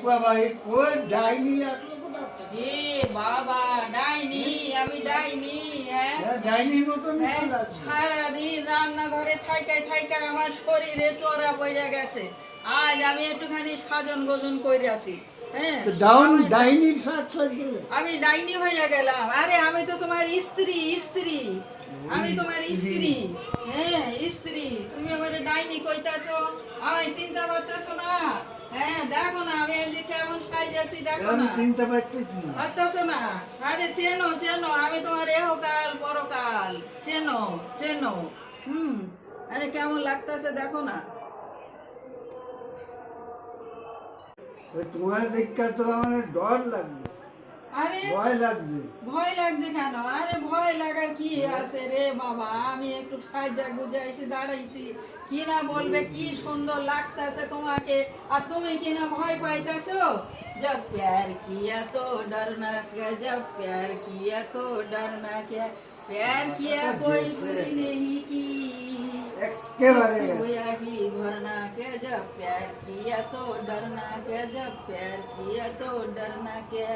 বাবা এই কোন ডাইনি আসলো কোথা থেকে? এ বাবা ডাইনি, আমি ডাইনি। হ্যাঁ হ্যাঁ, ডাইনির মতন হ্যাঁ, তো লাগছে। সারাদিন রান্নাঘরে থাইকাই থাইকা আমার শরীরে চড়া পড়ে গেছে। আজ আমি একটুখানি সাজন গোজন কইরাছি। হ্যাঁ তো ডাইনির সাথ সাথে আমি ডাইনি হয়ে গেলাম। আরে আমি তো তোমার স্ত্রী, স্ত্রী। আমি তোমার স্ত্রী। হ্যাঁ স্ত্রী। তুমি আমার ডাইনি কইতাছো, আমায় চিন্তা করতেছো না? হ্যাঁ দেখো না আমি এই যে কেমন সাইজাছি, দেখো আমি না? চিনতে পারতেছি না। পারতেছো না? আরে চেনো চেনো, আমি তোমার এহকাল পরকাল। চেনো চেনো। আরে কেমন লাগতেছে দেখো না? ওই তোমার দেখা তো আমার ডর লাগছে, আরে ভয় লাগছে। ভয় লাগছে কেন? আরে ভয় লাগার কি আছে রে বাবা? আমি একটু সাজা গুজা এসে দাঁড়াইছি, কি না বলবে কি সুন্দর লাগতাছে তোমাকে, আর তুমি কি না ভয় পাইতেছো? जब प्यार किया तो डरना क्या, जब प्यार किया तो डरना क्या, प्यार किया कोई चोरी नहीं की, একেবারে हुआ ही भरना क्या, जब प्यार किया तो डरना क्या, जब प्यार किया तो डरना क्या।